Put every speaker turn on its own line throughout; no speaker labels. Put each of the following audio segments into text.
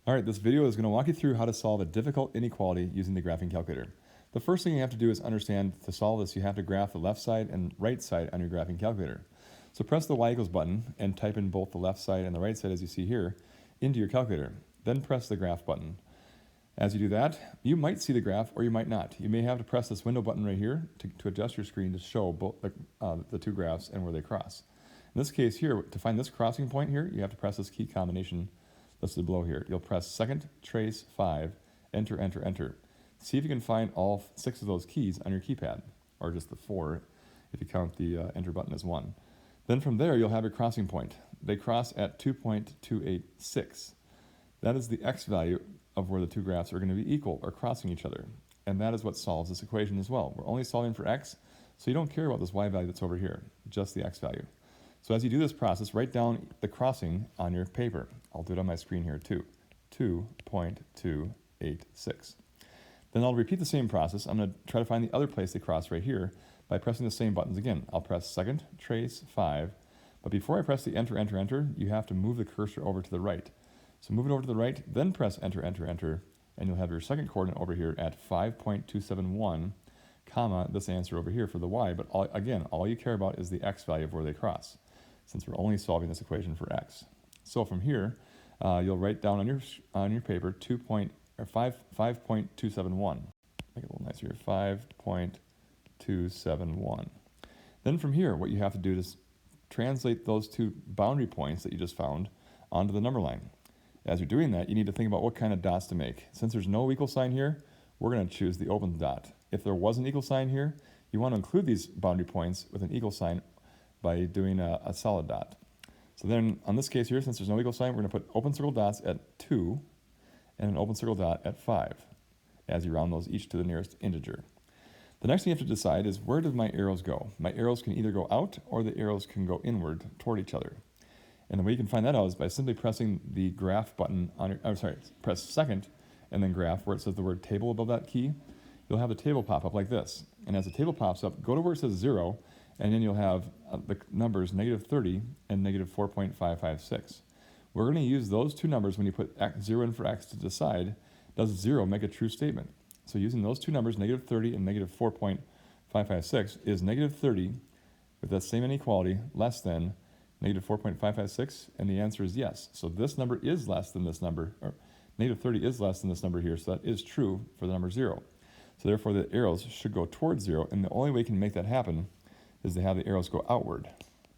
All right, this video is going to walk you through how to solve a difficult inequality using the graphing calculator. The first thing you have to do is understand to solve this, you have to graph the left side and right side on your graphing calculator. So press the y equals button and type in both the left side and the right side, as you see here, into your calculator. Then press the graph button. As you do that, you might see the graph or you might not. You may have to press this window button right here to adjust your screen to show both the two graphs and where they cross. In this case here, to find this crossing point here, you have to press this key combination listed below here. You'll press second, trace, 5, enter, enter, enter. See if you can find all 6 of those keys on your keypad, or just the 4 if you count the enter button as 1. Then from there, you'll have your crossing point. They cross at 2.286. That is the x value of where the two graphs are going to be equal or crossing each other. And that is what solves this equation as well. We're only solving for x, so you don't care about this y value that's over here, just the x value. So as you do this process, write down the crossing on your paper. I'll do it on my screen here too. 2.286. Then I'll repeat the same process. I'm going to try to find the other place they cross right here by pressing the same buttons again. I'll press second, trace, 5. But before I press the enter, enter, enter, you have to move the cursor over to the right. So move it over to the right, then press enter, enter, enter, and you'll have your second coordinate over here at 5.271, comma, this answer over here for the y. But all you care about is the x value of where they cross, since we're only solving this equation for x. So from here, you'll write down on your paper 5.271. Make it a little nicer here. 5.271. Then from here, what you have to do is translate those two boundary points that you just found onto the number line. As you're doing that, you need to think about what kind of dots to make. Since there's no equal sign here, we're going to choose the open dot. If there was an equal sign here, you want to include these boundary points with an equal sign by doing a solid dot. So then, on this case here, since there's no equal sign, we're going to put open circle dots at 2 and an open circle dot at 5 as you round those each to the nearest integer. The next thing you have to decide is, where do my arrows go? My arrows can either go out or the arrows can go inward toward each other. And the way you can find that out is by simply pressing the graph button on your, press second and then graph where it says the word table above that key. You'll have the table pop up like this. And as the table pops up, go to where it says 0, and then you'll have the numbers -30 and -4.556. We're going to use those two numbers when you put 0 in for x to decide, does 0 make a true statement? So using those two numbers, -30 and -4.556, is -30 with that same inequality less than -4.556, and the answer is yes. So this number is less than this number, or -30 is less than this number here, so that is true for the number 0. So therefore the arrows should go towards 0, and the only way you can make that happen is to have the arrows go outward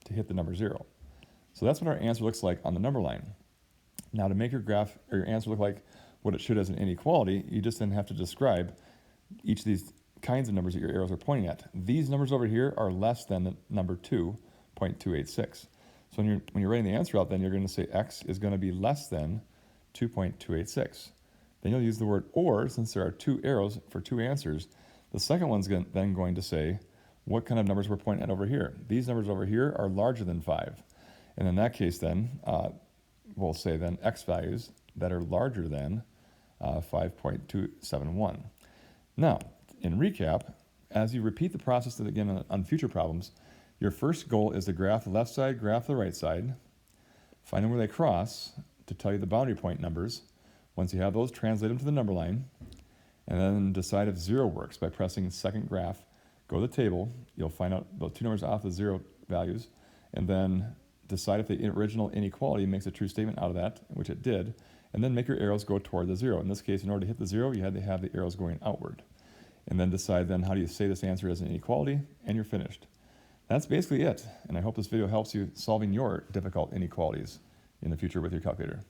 to hit the number 0. So that's what our answer looks like on the number line. Now to make your graph or your answer look like what it should as an inequality, you just then have to describe each of these kinds of numbers that your arrows are pointing at. These numbers over here are less than the number 2.286. So when you're writing the answer out, then you're going to say x is going to be less than 2.286. Then you'll use the word or, since there are two arrows for two answers. The second one's then going to say what kind of numbers we're pointing at over here. These numbers over here are larger than 5. And in that case then, we'll say then x values that are larger than 5.271. Now, in recap, as you repeat the process again on future problems, your first goal is to graph the left side, graph the right side, find out where they cross to tell you the boundary point numbers. Once you have those, translate them to the number line, and then decide if 0 works by pressing second graph. Go to the table, you'll find out those two numbers off the 0 values, and then decide if the original inequality makes a true statement out of that, which it did, and then make your arrows go toward the 0. In this case, in order to hit the 0, you had to have the arrows going outward. And then decide then how do you say this answer as an inequality, and you're finished. That's basically it, and I hope this video helps you solving your difficult inequalities in the future with your calculator.